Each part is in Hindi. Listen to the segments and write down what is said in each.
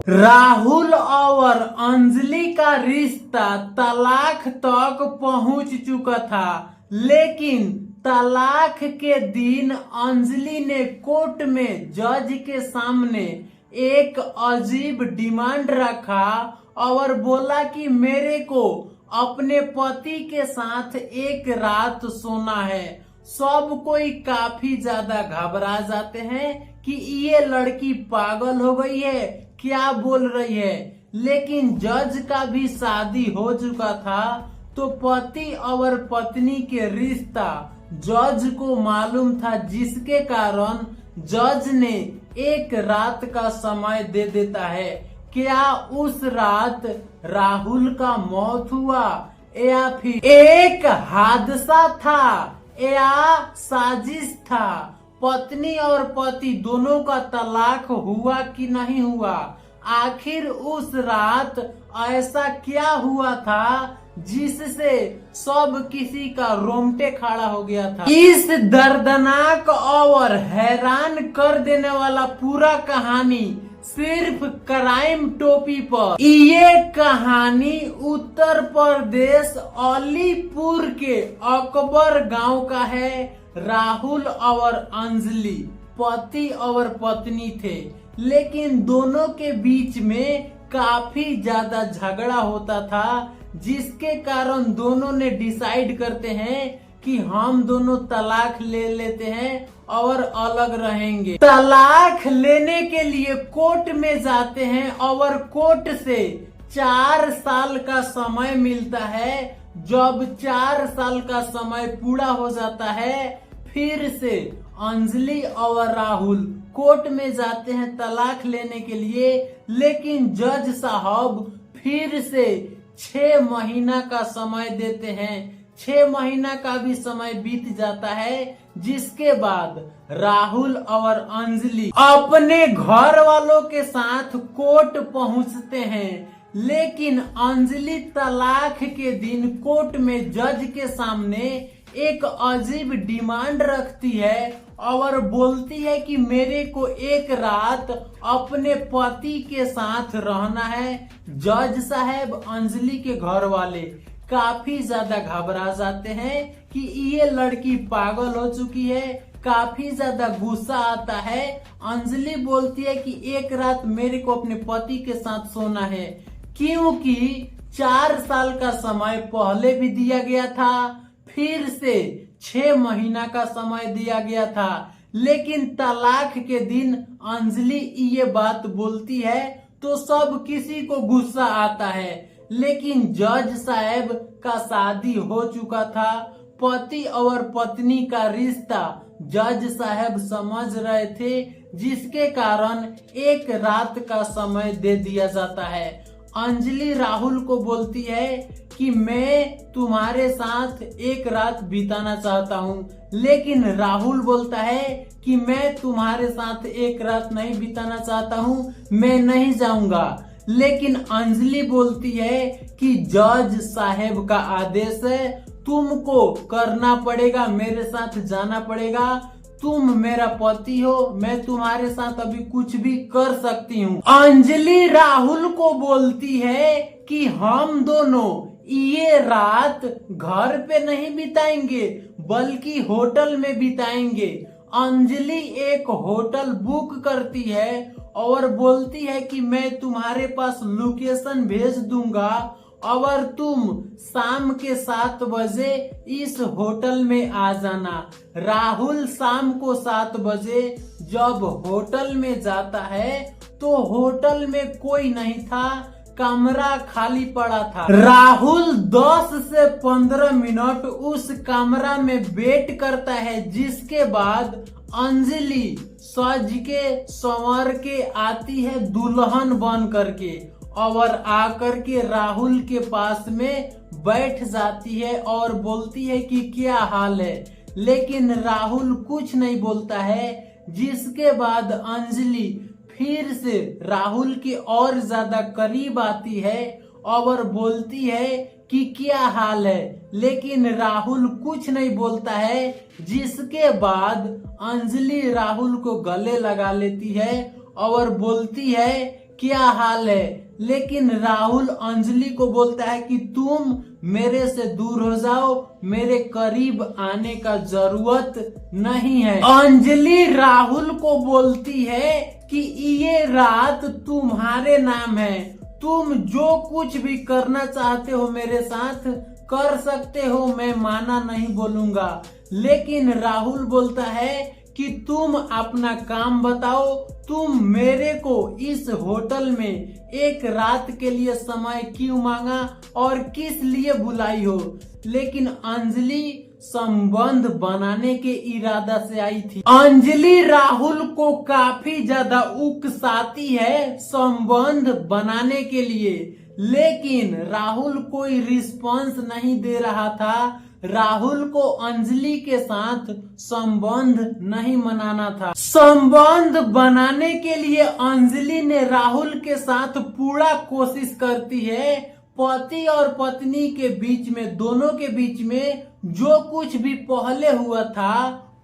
राहुल और अंजलि का रिश्ता तलाक तक पहुंच चुका था, लेकिन तलाक के दिन अंजलि ने कोर्ट में जज के सामने एक अजीब डिमांड रखा और बोला कि मेरे को अपने पति के साथ एक रात सोना है। सब कोई काफी ज्यादा घबरा जाते हैं कि ये लड़की पागल हो गई है, क्या बोल रही है। लेकिन जज का भी शादी हो चुका था, तो पति और पत्नी के रिश्ता जज को मालूम था, जिसके कारण जज ने एक रात का समय दे देता है। क्या उस रात राहुल का मौत हुआ या फिर एक हादसा था या साजिश था? पत्नी और पति दोनों का तलाक हुआ कि नहीं हुआ? आखिर उस रात ऐसा क्या हुआ था जिससे सब किसी का रोंगटे खड़ा हो गया था? इस दर्दनाक और हैरान कर देने वाला पूरा कहानी सिर्फ क्राइम टोपी पर। ये कहानी उत्तर प्रदेश अलीपुर के अकबर गांव का है। राहुल और अंजलि पति और पत्नी थे, लेकिन दोनों के बीच में काफी ज्यादा झगड़ा होता था, जिसके कारण दोनों ने डिसाइड करते हैं कि हम दोनों तलाक ले लेते हैं और अलग रहेंगे। तलाक लेने के लिए कोर्ट में जाते हैं और कोर्ट से 4 साल का समय मिलता है। जब 4 साल का समय पूरा हो जाता है, फिर से अंजलि और राहुल कोर्ट में जाते हैं तलाक लेने के लिए, लेकिन जज साहब फिर से 6 महीना का समय देते हैं। 6 महीना का भी समय बीत जाता है, जिसके बाद राहुल और अंजलि अपने घर वालों के साथ कोर्ट पहुंचते हैं। लेकिन अंजलि तलाक के दिन कोर्ट में जज के सामने एक अजीब डिमांड रखती है और बोलती है कि मेरे को एक रात अपने पति के साथ रहना है। जज साहब, अंजलि के घर वाले काफी ज्यादा घबरा जाते हैं कि ये लड़की पागल हो चुकी है। काफी ज्यादा गुस्सा आता है। अंजलि बोलती है कि एक रात मेरे को अपने पति के साथ सोना है, क्योंकि 4 साल का समय पहले भी दिया गया था, फिर से 6 महीना का समय दिया गया था। लेकिन तलाक के दिन अंजलि ये बात बोलती है तो सब किसी को गुस्सा आता है। लेकिन जज साहब का शादी हो चुका था। पति और पत्नी का रिश्ता जज साहब समझ रहे थे, जिसके कारण एक रात का समय दे दिया जाता है। अंजलि राहुल को बोलती है कि मैं तुम्हारे साथ एक रात बिताना चाहता हूँ, लेकिन राहुल बोलता है कि मैं तुम्हारे साथ एक रात नहीं बिताना चाहता हूँ, मैं नहीं जाऊंगा। लेकिन अंजलि बोलती है कि जज साहब का आदेश है, तुमको करना पड़ेगा, मेरे साथ जाना पड़ेगा। तुम मेरा पति हो, मैं तुम्हारे साथ अभी कुछ भी कर सकती हूँ। अंजलि राहुल को बोलती है कि हम दोनों ये रात घर पे नहीं बिताएंगे, बल्कि होटल में बिताएंगे। अंजलि एक होटल बुक करती है और बोलती है कि मैं तुम्हारे पास लोकेशन भेज दूंगा और तुम शाम के 7 बजे इस होटल में आ जाना। राहुल शाम को 7 बजे जब होटल में जाता है तो होटल में कोई नहीं था, कमरा खाली पड़ा था। राहुल 10 से 15 मिनट उस कमरा में वेट करता है, जिसके बाद अंजलि सज के संवर के आती है दुल्हन बन करके और आकर के राहुल के पास में बैठ जाती है और बोलती है कि क्या हाल है। लेकिन राहुल कुछ नहीं बोलता है, जिसके बाद अंजलि फिर से राहुल के और ज्यादा करीब आती है और बोलती है कि क्या हाल है। लेकिन राहुल कुछ नहीं बोलता है, जिसके बाद अंजलि राहुल को गले लगा लेती है और बोलती है क्या हाल है, लेकिन राहुल अंजलि को बोलता है कि तुम मेरे से दूर हो जाओ, मेरे करीब आने का जरूरत नहीं है। अंजलि राहुल को बोलती है कि ये रात तुम्हारे नाम है, तुम जो कुछ भी करना चाहते हो मेरे साथ कर सकते हो, मैं माना नहीं बोलूंगा। लेकिन राहुल बोलता है कि तुम अपना काम बताओ, तुम मेरे को इस होटल में एक रात के लिए समय क्यों मांगा और किस लिए बुलाई हो। लेकिन अंजलि संबंध बनाने के इरादा से आई थी। अंजलि राहुल को काफी ज्यादा उकसाती है संबंध बनाने के लिए, लेकिन राहुल कोई रिस्पॉन्स नहीं दे रहा था। राहुल को अंजलि के साथ संबंध नहीं बनाना था। संबंध बनाने के लिए अंजलि ने राहुल के साथ पूरा कोशिश करती है। पति और पत्नी के बीच में, दोनों के बीच में जो कुछ भी पहले हुआ था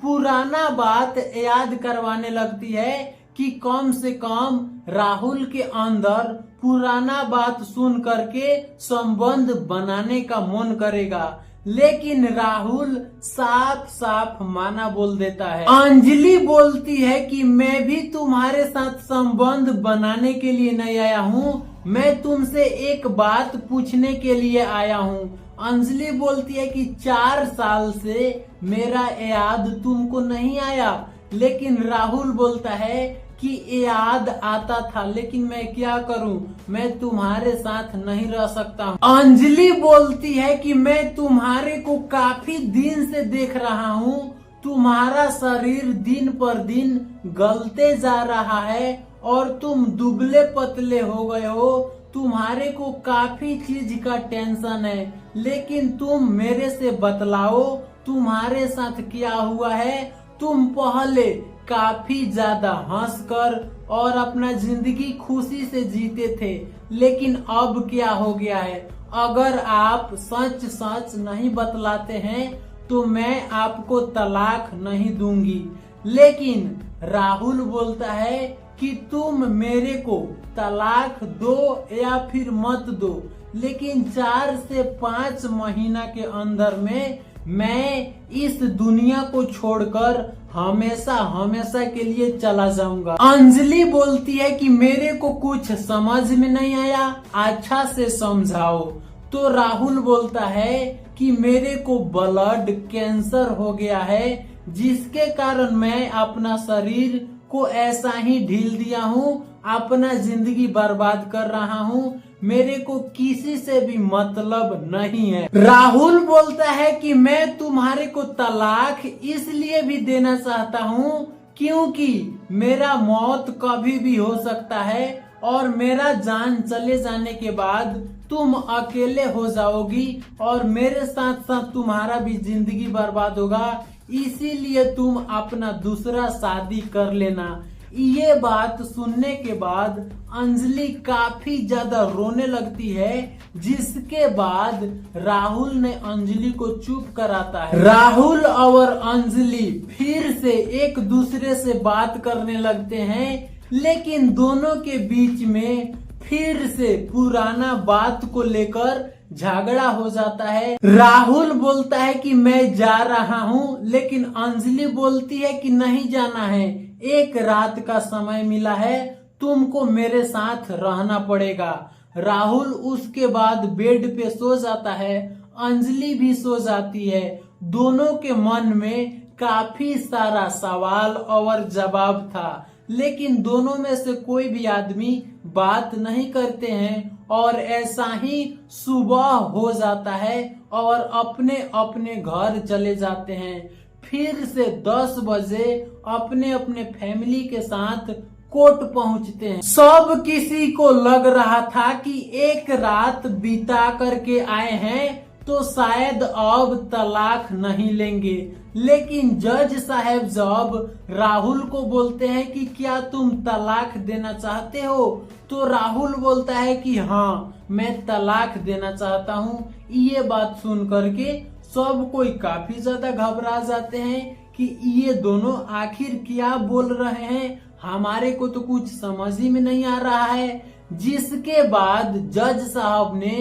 पुराना बात याद करवाने लगती है कि कम से कम राहुल के अंदर पुराना बात सुन करके संबंध बनाने का मन करेगा। लेकिन राहुल साफ साफ माना बोल देता है। अंजलि बोलती है कि मैं भी तुम्हारे साथ संबंध बनाने के लिए नहीं आया हूँ, मैं तुमसे एक बात पूछने के लिए आया हूँ। अंजलि बोलती है कि 4 साल से मेरा याद तुमको नहीं आया। लेकिन राहुल बोलता है कि याद आता था, लेकिन मैं क्या करूं, मैं तुम्हारे साथ नहीं रह सकता हूं। अंजलि बोलती है कि मैं तुम्हारे को काफी दिन से देख रहा हूं, तुम्हारा शरीर दिन पर दिन गलते जा रहा है और तुम दुबले पतले हो गए हो, तुम्हारे को काफी चीज का टेंशन है। लेकिन तुम मेरे से बतलाओ तुम्हारे साथ क्या हुआ है। तुम पहले काफी ज्यादा हंसकर और अपना जिंदगी खुशी से जीते थे, लेकिन अब क्या हो गया है। अगर आप सच सच नहीं बतलाते हैं तो मैं आपको तलाक नहीं दूंगी। लेकिन राहुल बोलता है कि तुम मेरे को तलाक दो या फिर मत दो, लेकिन 4 से 5 महीना के अंदर में मैं इस दुनिया को छोड़कर हमेशा हमेशा के लिए चला जाऊंगा। अंजलि बोलती है कि मेरे को कुछ समझ में नहीं आया, अच्छा से समझाओ। तो राहुल बोलता है कि मेरे को ब्लड कैंसर हो गया है, जिसके कारण मैं अपना शरीर को ऐसा ही ढील दिया हूँ, अपना जिंदगी बर्बाद कर रहा हूँ, मेरे को किसी से भी मतलब नहीं है। राहुल बोलता है कि मैं तुम्हारे को तलाक इसलिए भी देना चाहता हूँ क्योंकि मेरा मौत कभी भी हो सकता है और मेरा जान चले जाने के बाद तुम अकेले हो जाओगी और मेरे साथ साथ तुम्हारा भी जिंदगी बर्बाद होगा, इसीलिए तुम अपना दूसरा शादी कर लेना। ये बात सुनने के बाद अंजलि काफी ज्यादा रोने लगती है, जिसके बाद राहुल ने अंजलि को चुप कराता है। राहुल और अंजलि फिर से एक दूसरे से बात करने लगते हैं, लेकिन दोनों के बीच में फिर से पुराना बात को लेकर झगड़ा हो जाता है। राहुल बोलता है कि मैं जा रहा हूँ, लेकिन अंजलि बोलती है कि नहीं जाना है, एक रात का समय मिला है, तुमको मेरे साथ रहना पड़ेगा। राहुल उसके बाद बेड पे सो जाता है, अंजलि भी सो जाती है। दोनों के मन में काफी सारा सवाल और जवाब था, लेकिन दोनों में से कोई भी आदमी बात नहीं करते हैं और ऐसा ही सुबह हो जाता है और अपने अपने घर चले जाते हैं। फिर से 10 बजे अपने अपने फैमिली के साथ कोर्ट पहुंचते हैं। सब किसी को लग रहा था कि एक रात बिता करके आए हैं तो शायद अब तलाक नहीं लेंगे, लेकिन जज साहब जब राहुल को बोलते हैं कि क्या तुम तलाक देना चाहते हो, तो राहुल बोलता है कि हाँ मैं तलाक देना चाहता हूँ। ये बात सुन करके सब कोई काफी ज्यादा घबरा जाते हैं कि ये दोनों आखिर क्या बोल रहे हैं। हमारे को तो कुछ समझ ही में नहीं आ रहा है। जिसके बाद जज साहब ने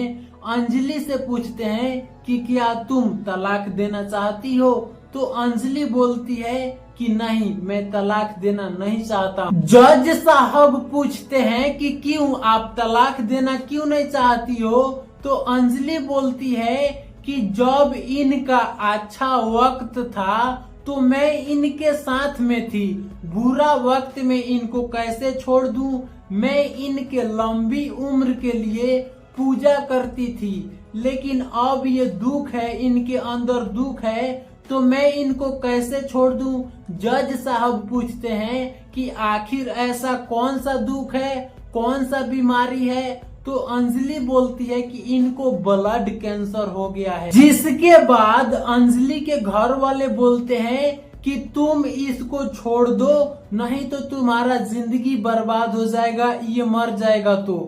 अंजलि से पूछते हैं कि क्या तुम तलाक देना चाहती हो, तो अंजलि बोलती है कि नहीं, मैं तलाक देना नहीं चाहता। जज साहब पूछते हैं कि क्यों, आप तलाक देना क्यों नहीं चाहती हो, तो अंजलि बोलती है कि जब इनका अच्छा वक्त था तो मैं इनके साथ में थी, बुरा वक्त में इनको कैसे छोड़ दूं। मैं इनके लंबी उम्र के लिए पूजा करती थी, लेकिन अब ये दुख है, इनके अंदर दुख है, तो मैं इनको कैसे छोड़ दूं। जज साहब पूछते हैं कि आखिर ऐसा कौन सा दुख है, कौन सा बीमारी है, तो अंजलि बोलती है कि इनको ब्लड कैंसर हो गया है। जिसके बाद अंजलि के घर वाले बोलते हैं कि तुम इसको छोड़ दो, नहीं तो तुम्हारा जिंदगी बर्बाद हो जाएगा, ये मर जाएगा तो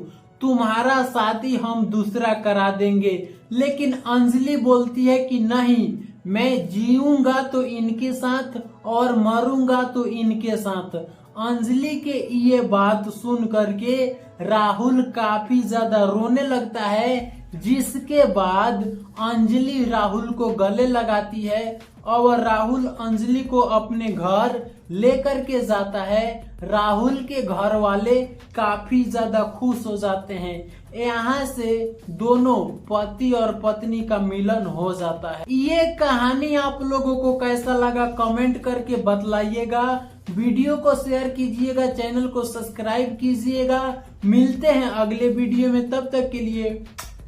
तुम्हारा शादी हम दूसरा करा देंगे। लेकिन अंजलि बोलती है कि नहीं, मैं जीऊंगा तो इनके साथ और मरूंगा तो इनके साथ। अंजलि के ये बात सुन करके राहुल काफी ज्यादा रोने लगता है। जिसके बाद अंजलि राहुल को गले लगाती है और राहुल अंजलि को अपने घर लेकर के जाता है। राहुल के घर वाले काफी ज्यादा खुश हो जाते हैं। यहाँ से दोनों पति और पत्नी का मिलन हो जाता है। ये कहानी आप लोगों को कैसा लगा कमेंट करके बतलाइएगा। वीडियो को शेयर कीजिएगा, चैनल को सब्सक्राइब कीजिएगा। मिलते हैं अगले वीडियो में, तब तक के लिए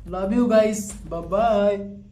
love you guys, bye bye.